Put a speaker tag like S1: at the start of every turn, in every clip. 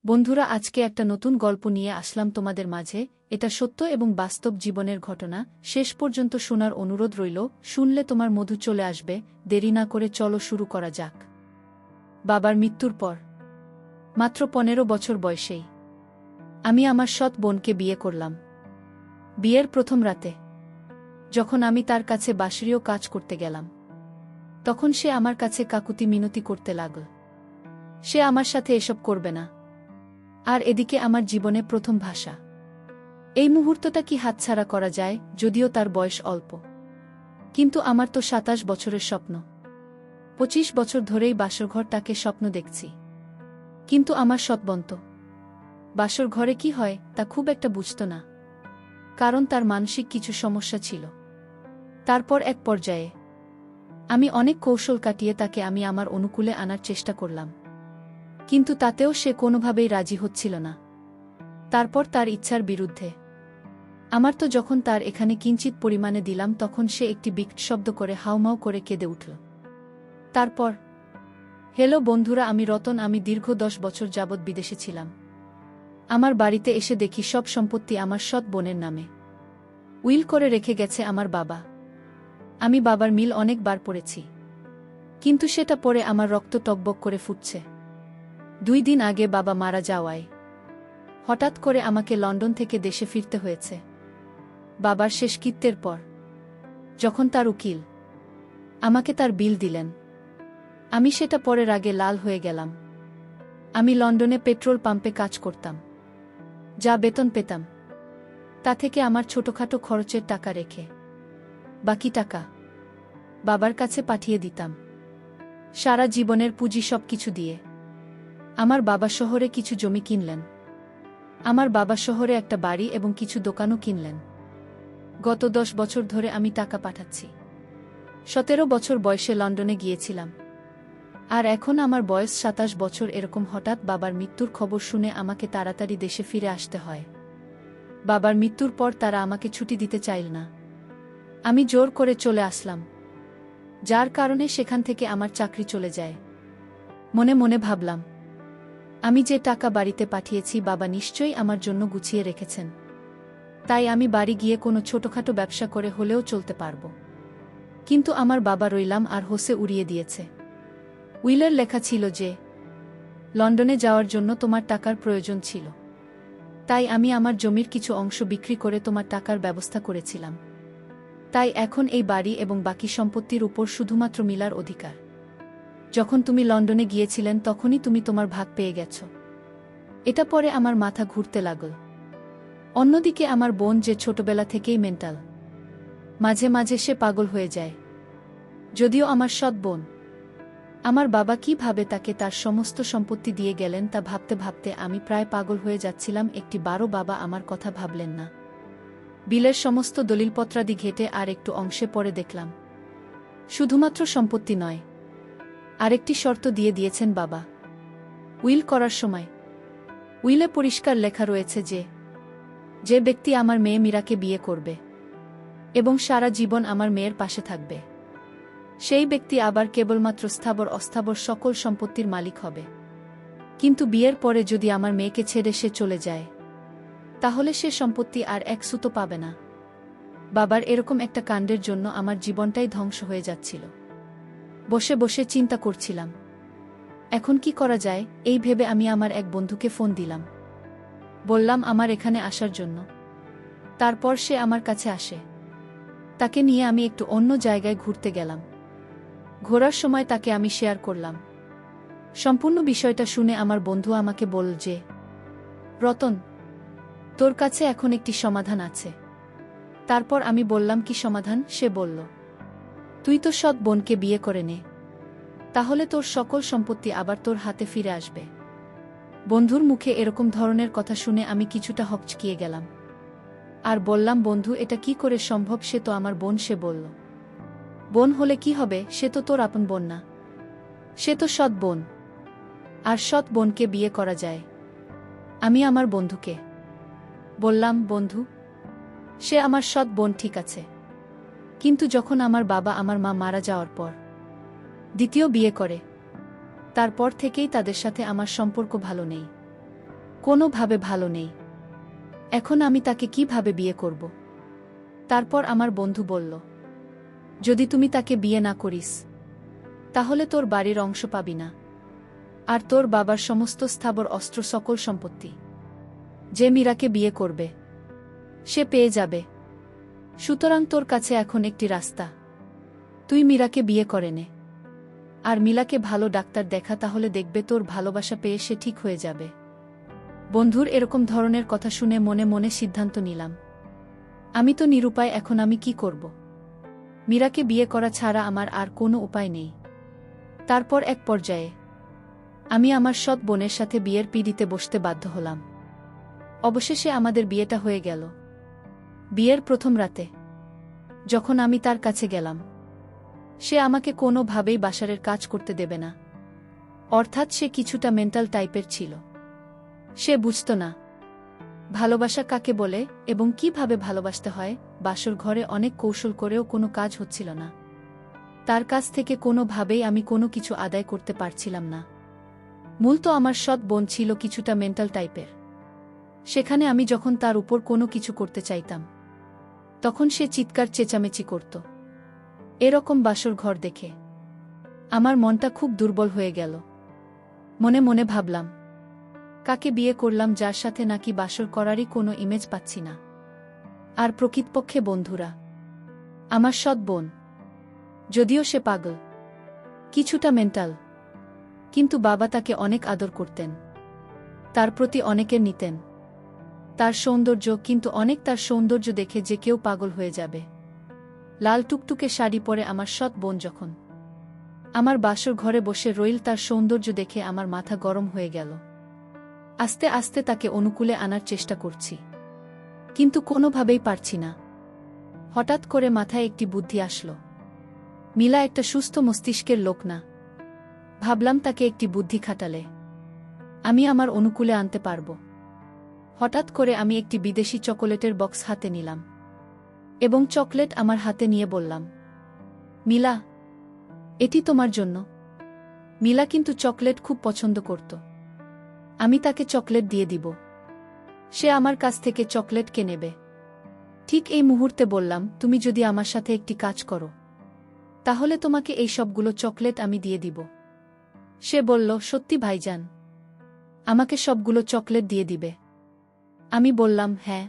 S1: বন্ধুরা, আজকে একটা নতুন গল্প নিয়ে আসলাম তোমাদের মাঝে। এটা সত্য এবং বাস্তব জীবনের ঘটনা। শেষ পর্যন্ত শোনার অনুরোধ রইল। শুনলে তোমার মধু চলে আসবে। দেরি না করে চলো শুরু করা যাক। বাবার মৃত্যুর পর মাত্র 15 বছর বয়সেই আমি আমার সৎ বোনকে বিয়ে করলাম। বিয়ের প্রথম রাতে যখন আমি তার কাছে বাঁশরীয় কাজ করতে গেলাম, তখন সে আমার কাছে কাকুতি মিনতি করতে লাগল। সে আমার সাথে এসব করবে না। আর এদিকে আমার জীবনে প্রথম ভাষা। এই মুহূর্তটা কি হাতছাড়া করা যায়? যদিও তার বয়স অল্প, কিন্তু আমার তো 27 বছরের স্বপ্ন। 25 বছর ধরেই বাসরঘরটাকে স্বপ্ন দেখছি। কিন্তু আমার সৎবন্ত বাসর ঘরে কি হয় তা খুব একটা বুঝত না, কারণ তার মানসিক কিছু সমস্যা ছিল। তারপর এক পর্যায়ে আমি অনেক কৌশল কাটিয়ে তাকে আমি আমার অনুকূলে আনার চেষ্টা করলাম, কিন্তু তাতেও সে কোনোভাবেই রাজি হচ্ছিল না। তারপর তার ইচ্ছার বিরুদ্ধে আমার তো যখন তার এখানে কিঞ্চিত পরিমাণে দিলাম, তখন সে একটি বিকট শব্দ করে হাউমাউ করে কেঁদে উঠল। তারপর হ্যালো বন্ধুরা, আমি রতন। আমি দীর্ঘ 10 বছর যাবৎ বিদেশে ছিলাম। আমার বাড়িতে এসে দেখি সব সম্পত্তি আমার সৎ বোনের নামে উইল করে রেখে গেছে আমার বাবা। আমি বাবার মিল অনেকবার পড়েছি, কিন্তু সেটা পড়ে আমার রক্ত টকবক করে ফুটছে। 2 দিন আগে বাবা মারা যাওয়ায় হঠাৎ করে আমাকে লন্ডন থেকে দেশে ফিরতে হয়েছে। বাবার শেষকৃত্যের পর যখন তার উকিল আমাকে তার বিল দিলেন, আমি সেটা পরের আগে লাল হয়ে গেলাম। আমি লন্ডনে পেট্রোল পাম্পে কাজ করতাম। যা বেতন পেতাম তা থেকে আমার ছোটখাটো খরচের টাকা রেখে বাকি টাকা বাবার কাছে পাঠিয়ে দিতাম। সারা জীবনের পুঁজি সবকিছু দিয়ে আমার বাবা শহরে কিছু জমি কিনলেন। আমার বাবা শহরে একটা বাড়ি এবং কিছু দোকানও কিনলেন। গত 10 বছর ধরে আমি টাকা পাঠাচ্ছি। 17 বছর বয়সে লন্ডনে গিয়েছিলাম, আর এখন আমার বয়স 27 বছর। এরকম হঠাৎ বাবার মৃত্যুর খবর শুনে আমাকে তাড়াতাড়ি দেশে ফিরে আসতে হয়। বাবার মৃত্যুর পর তারা আমাকে ছুটি দিতে চাইল না। আমি জোর করে চলে আসলাম, যার কারণে সেখান থেকে আমার চাকরি চলে যায়। মনে মনে ভাবলাম, আমি যে টাকা বাড়িতে পাঠিয়েছি বাবা নিশ্চয়ই আমার জন্য গুছিয়ে রেখেছেন। তাই আমি বাড়ি গিয়ে কোনো ছোটখাটো ব্যবসা করে হলেও চলতে পারব। কিন্তু আমার বাবা রইলাম আর হোসে উড়িয়ে দিয়েছে। উইলের লেখা ছিল যে লন্ডনে যাওয়ার জন্য তোমার টাকার প্রয়োজন ছিল, তাই আমি আমার জমির কিছু অংশ বিক্রি করে তোমার টাকার ব্যবস্থা করেছিলাম। তাই এখন এই বাড়ি এবং বাকি সম্পত্তির উপর শুধুমাত্র মিলার অধিকার। যখন তুমি লন্ডনে গিয়েছিলেন তখনই তুমি তোমার ভাগ পেয়ে গেছ। এটা পরে আমার মাথা ঘুরতে লাগল। অন্যদিকে আমার বোন, যে ছোটবেলা থেকেই মেন্টাল, মাঝে মাঝে সে পাগল হয়ে যায়। যদিও আমার সৎ বোন, আমার বাবা কিভাবে তাকে তার সমস্ত সম্পত্তি দিয়ে গেলেন তা ভাবতে ভাবতে আমি প্রায় পাগল হয়ে যাচ্ছিলাম। একটিবারও বাবা আমার কথা ভাবলেন না। বিলের সমস্ত দলিলপত্রাদি ঘেটে আর একটু অংশে পরে দেখলাম শুধুমাত্র সম্পত্তি নয়, আরেকটি শর্ত দিয়ে দিয়েছেন বাবা উইল করার সময়। উইলে পরিষ্কার লেখা রয়েছে যে যে ব্যক্তি আমার মেয়ে মীরাকে বিয়ে করবে এবং সারা জীবন আমার মেয়ের পাশে থাকবে, সেই ব্যক্তি আবার কেবলমাত্র স্থাবর অস্থাবর সকল সম্পত্তির মালিক হবে। কিন্তু বিয়ের পরে যদি আমার মেয়েকে ছেড়ে সে চলে যায়, তাহলে সে সম্পত্তি আর এক সুতো পাবে না। বাবার এরকম একটা কাণ্ডের জন্য আমার জীবনটাই ধ্বংস হয়ে যাচ্ছিল। বসে বসে চিন্তা করছিলাম এখন কি করা যায়। এই ভেবে আমি আমার এক বন্ধুকে ফোন দিলাম, বললাম আমার এখানে আসার জন্য। তারপর সে আমার কাছে আসে। তাকে নিয়ে আমি একটু অন্য জায়গায় ঘুরতে গেলাম। ঘোরার সময় তাকে আমি শেয়ার করলাম সম্পূর্ণ বিষয়টা। শুনে আমার বন্ধু আমাকে বলল যে রতন, তোর কাছে এখন একটি সমাধান আছে। তারপর আমি বললাম কি সমাধান? সে বলল, তুই তো সৎ বোনকে বিয়ে করে নে, তাহলে তোর সকল সম্পত্তি আবার তোর হাতে ফিরে আসবে। বন্ধুর মুখে এরকম ধরনের কথা শুনে আমি কিছুটা হকচকিয়ে গেলাম আর বললাম, বন্ধু এটা কি করে সম্ভব? সে তো আমার বোন। সে বলল, বোন হলে কি হবে? সে তো তোর আপন বোন না, সে তো সৎ বোন, আর সৎ বোনকে বিয়ে করা যায়। আমি আমার বন্ধুকে বললাম, বন্ধু, সে আমার সৎ বোন ঠিক আছে, কিন্তু যখন আমার বাবা আমার মা মারা যাওয়ার পর দ্বিতীয় বিয়ে করে, তারপর থেকেই তাদের সাথে আমার সম্পর্ক ভালো নেই। কোনোভাবে ভালো নেই। এখন আমি তাকে কিভাবে বিয়ে করব? তারপর আমার বন্ধু বলল, যদি তুমি তাকে বিয়ে না করিস তাহলে তোর বাড়ির অংশ পাবি না, আর তোর বাবার সমস্ত স্থাবর অস্ত্র সকল সম্পত্তি যে মীরাকে বিয়ে করবে সে পেয়ে যাবে। সুতরাং তোর কাছে এখন একটি রাস্তা, তুই মীরাকে বিয়ে করে নে আর মিলাকে ভালো ডাক্তার দেখা, তাহলে দেখবে তোর ভালোবাসা পেয়ে সে ঠিক হয়ে যাবে। বন্ধুর এরকম ধরনের কথা শুনে মনে মনে সিদ্ধান্ত নিলাম, আমি তো নিরুপায়, এখন আমি কি করব? মীরাকে বিয়ে করা ছাড়া আমার আর কোনো উপায় নেই। তারপর এক পর্যায়ে আমি আমার সৎ বোনের সাথে বিয়ের পিঁড়িতে বসতে বাধ্য হলাম। অবশেষে আমাদের বিয়েটা হয়ে গেল। বিয়ের প্রথম রাতে যখন আমি তার কাছে গেলাম, সে আমাকে কোনোভাবেই বাসারের কাজ করতে দেবে না। অর্থাৎ সে কিছুটা মেন্টাল টাইপের ছিল। সে বুঝত না ভালোবাসা কাকে বলে এবং কিভাবে ভালোবাসতে হয়। বাসর ঘরে অনেক কৌশল করেও কোনো কাজ হচ্ছিল না। তার কাছ থেকে কোনোভাবেই আমি কোনো কিছু আদায় করতে পারছিলাম না। মূলত আমার সৎ বোন ছিল কিছুটা মেন্টাল টাইপের। সেখানে আমি যখন তার উপর কোনো কিছু করতে চাইতাম তখন সে চিৎকার চেঁচামেচি করত। এরকম বাসর ঘর দেখে আমার মনটা খুব দুর্বল হয়ে গেল। মনে মনে ভাবলাম, কাকে বিয়ে করলাম যার সাথে নাকি বাসর করারই কোনো ইমেজ পাচ্ছি না। আর প্রকৃতপক্ষে বন্ধুরা, আমার সৎ বোন যদিও সে পাগল, কিছুটা মেন্টাল, কিন্তু বাবা তাকে অনেক আদর করতেন, তার প্রতি অনেকের নিতেন। তার সৌন্দর্য, কিন্তু অনেক তার সৌন্দর্য দেখে যে কেউ পাগল হয়ে যাবে। লাল টুকটুকে শাড়ি পরে আমার সৎ বোন যখন আমার বাসর ঘরে বসে রইল, তার সৌন্দর্য দেখে আমার মাথা গরম হয়ে গেল। আস্তে আস্তে তাকে অনুকূলে আনার চেষ্টা করছি, কিন্তু কোনোভাবেই পারছি না। হঠাৎ করে মাথায় একটি বুদ্ধি আসলো। মিলা একটা সুস্থ মস্তিষ্কের লোক না। ভাবলাম তাকে একটি বুদ্ধি খাটালে আমি আমার অনুকূলে আনতে পারব। হঠাৎ করে আমি একটি বিদেশি চকোলেটের বক্স হাতে নিলাম এবং চকলেট আমার হাতে নিয়ে বললাম, মিলা, এটি তোমার জন্য। মিলা কিন্তু চকলেট খুব পছন্দ করত। আমি তাকে চকলেট দিয়ে দিব, সে আমার কাছ থেকে চকলেট কে নেবে। ঠিক এই মুহূর্তে বললাম, তুমি যদি আমার সাথে একটি কাজ করো তাহলে তোমাকে এই সবগুলো চকলেট আমি দিয়ে দিব। সে বলল, সত্যি ভাইজান, আমাকে সবগুলো চকলেট দিয়ে দিবে? আমি বললাম, হ্যাঁ,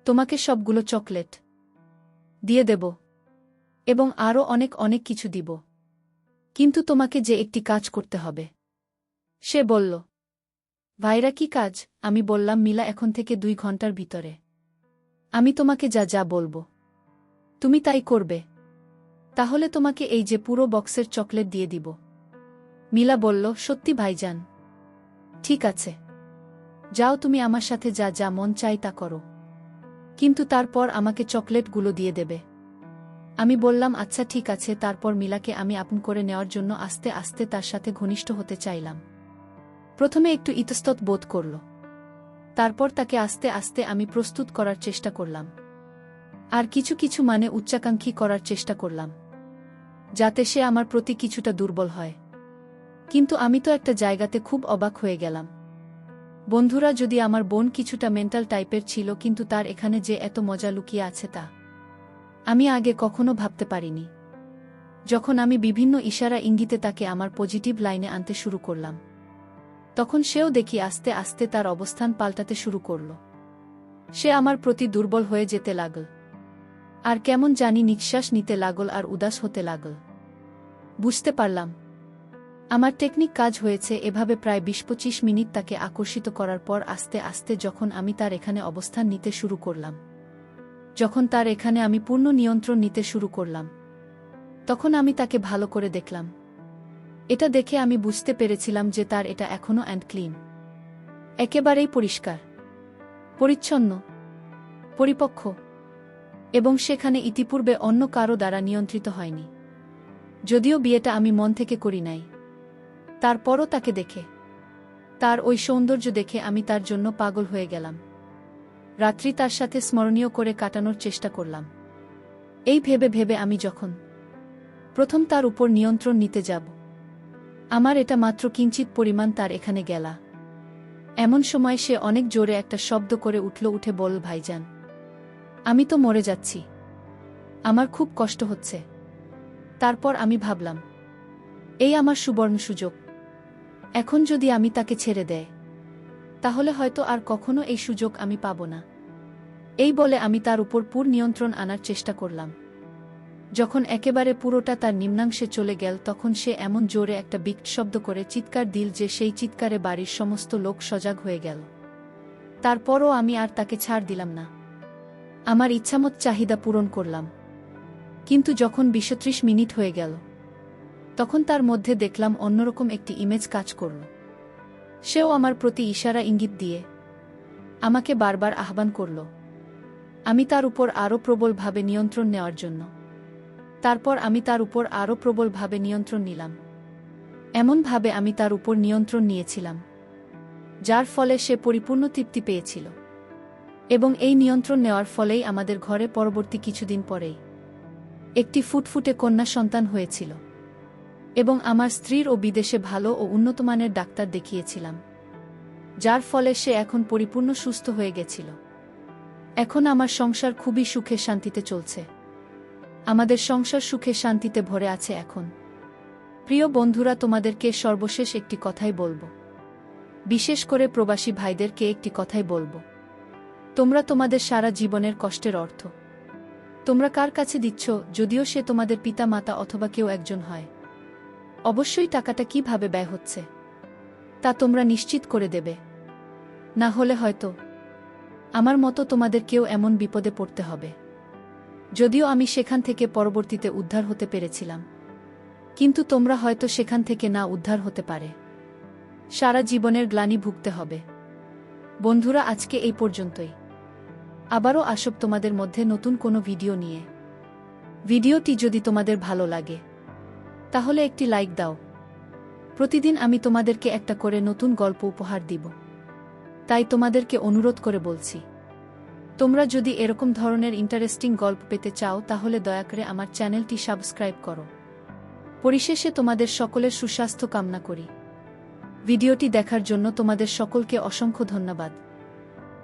S1: তোমাকে সবগুলো চকলেট দিয়ে দেব এবং আরও অনেক অনেক কিছু দিব, কিন্তু তোমাকে যে একটি কাজ করতে হবে। সে বলল, ভাইরা কি কাজ? আমি বললাম, মিলা, এখন থেকে 2 ঘন্টার ভিতরে আমি তোমাকে যা যা বলবো তুমি তাই করবে, তাহলে তোমাকে এই যে পুরো বক্সের চকলেট দিয়ে দিব। মিলা বলল, সত্যি ভাইজান? ঠিক আছে, যাও, তুমি আমার সাথে যা যা মন চাই তা করো, কিন্তু তারপর আমাকে চকলেটগুলো দিয়ে দেবে। আমি বললাম, আচ্ছা ঠিক আছে। তারপর মিলাকে আমি আপন করে নেওয়ার জন্য আস্তে আস্তে তার সাথে ঘনিষ্ঠ হতে চাইলাম। প্রথমে একটু ইতস্তত বোধ করল, তারপর তাকে আস্তে আস্তে আমি প্রস্তুত করার চেষ্টা করলাম, আর কিছু কিছু মানে উচ্চাকাঙ্ক্ষী করার চেষ্টা করলাম, যাতে সে আমার প্রতি কিছুটা দুর্বল হয়। কিন্তু আমি তো একটা জায়গাতে খুব অবাক হয়ে গেলাম। বন্ধুরা, যদি আমার বোন কিছুটা মেন্টাল টাইপের ছিল, কিন্তু তার এখানে যে এত মজা লুকিয়ে আছে তা আমি আগে কখনো ভাবতে পারিনি। যখন আমি বিভিন্ন ইশারা ইঙ্গিতে তাকে আমার পজিটিভ লাইনে আনতে শুরু করলাম, তখন সেও দেখি আস্তে আস্তে তার অবস্থান পাল্টাতে শুরু করল। সে আমার প্রতি দুর্বল হয়ে যেতে লাগল, আর কেমন জানি নিঃশ্বাস নিতে লাগল আর উদাস হতে লাগল। বুঝতে পারলাম আমার টেকনিক কাজ হয়েছে। এভাবে প্রায় 20-25 মিনিট তাকে আকর্ষিত করার পর আস্তে আস্তে যখন আমি তার এখানে অবস্থান নিতে শুরু করলাম, যখন তার এখানে আমি পূর্ণ নিয়ন্ত্রণ নিতে শুরু করলাম, তখন আমি তাকে ভালো করে দেখলাম। এটা দেখে আমি বুঝতে পেরেছিলাম যে তার এটা এখনো অ্যান্ড ক্লিন, একেবারেই পরিষ্কার, পরিচ্ছন্ন, পরিপক্ক, এবং সেখানে ইতিপূর্বে অন্য কারো দ্বারা নিয়ন্ত্রিত হয়নি। যদিও বিয়েটা আমি মন থেকে করি নাই, তারপরও তাকে দেখে, তার ওই সৌন্দর্য দেখে আমি তার জন্য পাগল হয়ে গেলাম। রাত্রি তার সাথে স্মরণীয় করে কাটানোর চেষ্টা করলাম। এই ভেবে ভেবে আমি যখন প্রথম তার উপর নিয়ন্ত্রণ নিতে যাব, আমার এটা মাত্র কিঞ্চিত পরিমাণ তার এখানে গেলা এমন সময় সে অনেক জোরে একটা শব্দ করে উঠে বলল, ভাইজান, আমি তো মরে যাচ্ছি, আমার খুব কষ্ট হচ্ছে। তারপর আমি ভাবলাম, এই আমার সুবর্ণ সুযোগ। এখন যদি আমি তাকে ছেড়ে দেয়, তাহলে হয়তো আর কখনো এই সুযোগ আমি পাব না। এই বলে আমি তার উপর পুরো নিয়ন্ত্রণ আনার চেষ্টা করলাম। যখন একেবারে পুরোটা তার নিম্নাংশে চলে গেল, তখন সে এমন জোরে একটা বিকট শব্দ করে চিৎকার দিল যে সেই চিৎকারে বাড়ির সমস্ত লোক সজাগ হয়ে গেল। তারপরও আমি আর তাকে ছাড় দিলাম না। আমার ইচ্ছামত চাহিদা পূরণ করলাম। কিন্তু যখন ২০-৩০ মিনিট হয়ে গেল, তখন তার মধ্যে দেখলাম অন্যরকম একটি ইমেজ কাজ করল। সেও আমার প্রতি ইশারা ইঙ্গিত দিয়ে আমাকে বারবার আহ্বান করল আমি তার উপর আরও প্রবলভাবে নিয়ন্ত্রণ নেওয়ার জন্য। তারপর আমি তার উপর আরও প্রবলভাবে নিয়ন্ত্রণ নিলাম। এমনভাবে আমি তার উপর নিয়ন্ত্রণ নিয়েছিলাম, যার ফলে সে পরিপূর্ণ তৃপ্তি পেয়েছিল। এবং এই নিয়ন্ত্রণ নেওয়ার ফলেই আমাদের ঘরে পরবর্তী কিছুদিন পরেই একটি ফুটফুটে কন্যা সন্তান হয়েছিল। এবং আমার স্ত্রীর ও বিদেশে ভালো ও উন্নতমানের ডাক্তার দেখিয়েছিলাম, যার ফলে সে এখন পরিপূর্ণ সুস্থ হয়ে গেছিল। এখন আমার সংসার খুবই সুখে শান্তিতে চলছে। আমাদের সংসার সুখে শান্তিতে ভরে আছে এখন। প্রিয় বন্ধুরা, তোমাদেরকে সর্বশেষ একটি কথাই বলবো, বিশেষ করে প্রবাসী ভাইদেরকে একটি কথাই বলবো। তোমরা তোমাদের সারা জীবনের কষ্টের অর্থ তোমরা কার কাছে দিচ্ছ, যদিও সে তোমাদের পিতা মাতা অথবা কেউ একজন হয়, অবশ্যই টাকাটা কিভাবে ব্যয় হচ্ছে তা তোমরা নিশ্চিত করে দেবে। না হলে হয়তো আমার মতো তোমাদের কেউ এমন বিপদে পড়তে হবে। যদিও আমি সেখান থেকে পরবর্তীতে উদ্ধার হতে পেরেছিলাম, কিন্তু তোমরা হয়তো সেখান থেকে না উদ্ধার হতে পারে। সারা জীবনের গ্লানি ভুগতে হবে। বন্ধুরা, আজকে এই পর্যন্তই। আবারও আসব তোমাদের মধ্যে নতুন কোনো ভিডিও নিয়ে। ভিডিওটি যদি তোমাদের ভালো লাগে, তাহলে একটি লাইক দাও। প্রতিদিন আমি তোমাদেরকে একটা করে নতুন গল্প উপহার দিব, তাই তোমাদেরকে অনুরোধ করে বলছি, তোমরা যদি এরকম ধরনের ইন্টারেস্টিং গল্প পেতে চাও, তাহলে দয়া করে আমার চ্যানেলটি সাবস্ক্রাইব করো। পরিশেষে তোমাদের সকলের সুস্বাস্থ্য কামনা করি। ভিডিওটি দেখার জন্য তোমাদের সকলকে অসংখ্য ধন্যবাদ।